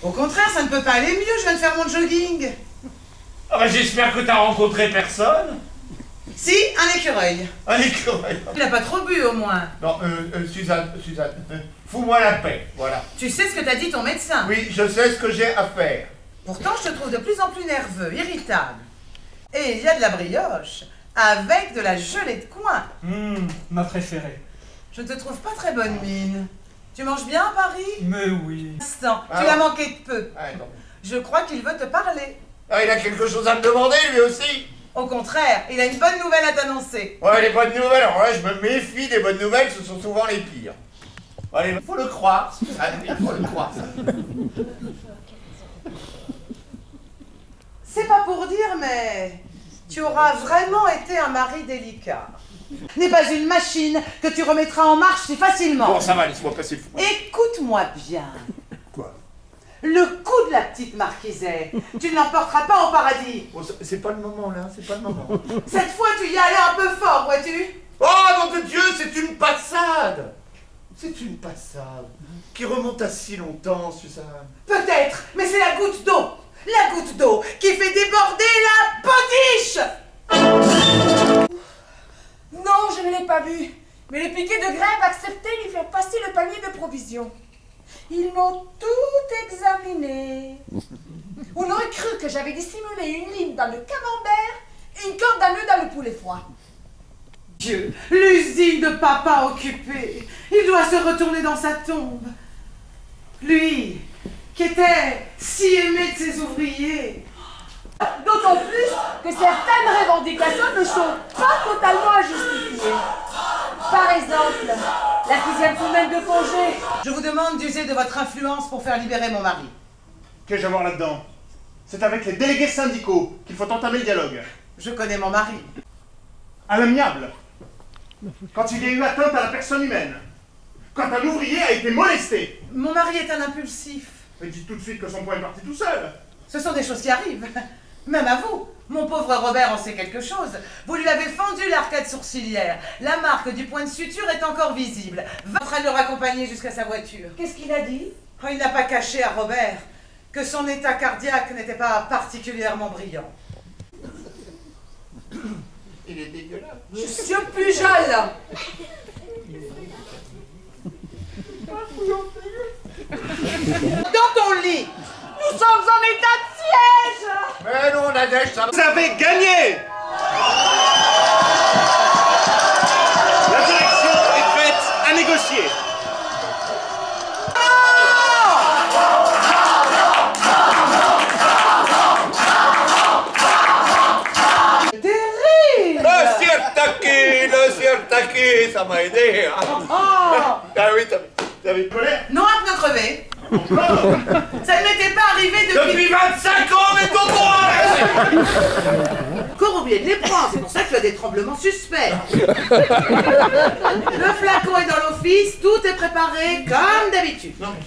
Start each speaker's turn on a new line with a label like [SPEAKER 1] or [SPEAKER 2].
[SPEAKER 1] Au contraire, ça ne peut pas aller mieux, je viens de faire mon jogging.
[SPEAKER 2] Ah bah j'espère que t'as rencontré personne.
[SPEAKER 1] Si, un écureuil.
[SPEAKER 2] Un écureuil.
[SPEAKER 1] Il n'a pas trop bu au moins.
[SPEAKER 2] Non, Suzanne, fous-moi la paix, voilà.
[SPEAKER 1] Tu sais ce que t'a dit ton médecin?
[SPEAKER 2] Oui, je sais ce que j'ai à faire.
[SPEAKER 1] Pourtant, je te trouve de plus en plus nerveux, irritable. Et il y a de la brioche, avec de la gelée de coin.
[SPEAKER 3] Ma préférée.
[SPEAKER 1] Je ne te trouve pas très bonne mine. Tu manges bien à Paris?
[SPEAKER 3] Mais oui.
[SPEAKER 1] Instant, tu
[SPEAKER 2] Alors
[SPEAKER 1] l'as manqué de peu.
[SPEAKER 2] Ah, non.
[SPEAKER 1] Je crois qu'il veut te parler.
[SPEAKER 2] Ah, il a quelque chose à me demander, lui aussi.
[SPEAKER 1] Au contraire, il a une bonne nouvelle à t'annoncer.
[SPEAKER 2] Ouais, les bonnes nouvelles, alors là, je me méfie des bonnes nouvelles, ce sont souvent les pires. Allez, faut le croire, Suzanne, il faut le croire.
[SPEAKER 1] C'est pas pour dire, mais tu auras vraiment été un mari délicat. N'est pas une machine que tu remettras en marche si facilement.
[SPEAKER 2] Bon, ça va, laisse-moi passer le fou.
[SPEAKER 1] Écoute-moi bien.
[SPEAKER 2] Quoi?
[SPEAKER 1] Le coup de la petite marquisette, tu ne l'emporteras pas au paradis.
[SPEAKER 2] Bon, c'est pas le moment, là, c'est pas le moment.
[SPEAKER 1] Cette fois, tu y allais un peu fort, vois-tu?
[SPEAKER 2] Oh, nom de Dieu, c'est une passade. C'est une passade qui remonte à si longtemps, Suzanne.
[SPEAKER 1] Peut-être, mais c'est la goutte d'eau. La goutte d'eau qui fait déborder la potiche.
[SPEAKER 4] Non, je ne l'ai pas vu. Mais les piquets de grève acceptaient de lui faire passer le panier de provisions. Ils m'ont tout examiné. On aurait cru que j'avais dissimulé une ligne dans le camembert et une corde à nœud dans le poulet froid.
[SPEAKER 1] Dieu, l'usine de papa occupée. Il doit se retourner dans sa tombe. Lui, qui était si aimé de ses ouvriers.
[SPEAKER 4] D'autant plus que certaines revendications ne sont pas totalement à justifier. Par exemple, la 6e semaine de congé.
[SPEAKER 1] Je vous demande d'user de votre influence pour faire libérer mon mari.
[SPEAKER 5] Qu'ai-je à voir là-dedans? C'est avec les délégués syndicaux qu'il faut entamer le dialogue.
[SPEAKER 1] Je connais mon mari.
[SPEAKER 5] À l'amiable. Quand il y a eu atteinte à la personne humaine. Quand un ouvrier a été molesté.
[SPEAKER 1] Mon mari est un impulsif.
[SPEAKER 5] Et dites tout de suite que son poing est parti tout seul.
[SPEAKER 1] Ce sont des choses qui arrivent. Même à vous. Mon pauvre Robert en sait quelque chose. Vous lui avez fendu l'arcade sourcilière. La marque du point de suture est encore visible. Va en train de le raccompagner jusqu'à sa voiture.
[SPEAKER 4] Qu'est-ce qu'il a dit?
[SPEAKER 1] Oh, il n'a pas caché à Robert que son état cardiaque n'était pas particulièrement brillant.
[SPEAKER 2] Il est dégueulasse.
[SPEAKER 4] Monsieur Pujol.
[SPEAKER 1] Dans ton lit.
[SPEAKER 4] Nous sommes en état de siège.
[SPEAKER 2] Mais non, Nadège, ça va.
[SPEAKER 5] Vous avez gagné! La direction est prête à négocier.
[SPEAKER 1] Terrible.
[SPEAKER 2] Le ciel taqué, ça m'a aidé. Hein.
[SPEAKER 1] Oh.
[SPEAKER 2] Ah oui, t'as vu
[SPEAKER 5] Colère?
[SPEAKER 1] Non à pneus crevés. Ça ne m'était pas arrivé
[SPEAKER 2] Depuis 25 ans, mais ton
[SPEAKER 1] Encore oublié de les prendre, c'est pour ça que tu as des tremblements suspects. Le flacon est dans l'office, tout est préparé comme d'habitude.
[SPEAKER 2] Non, mais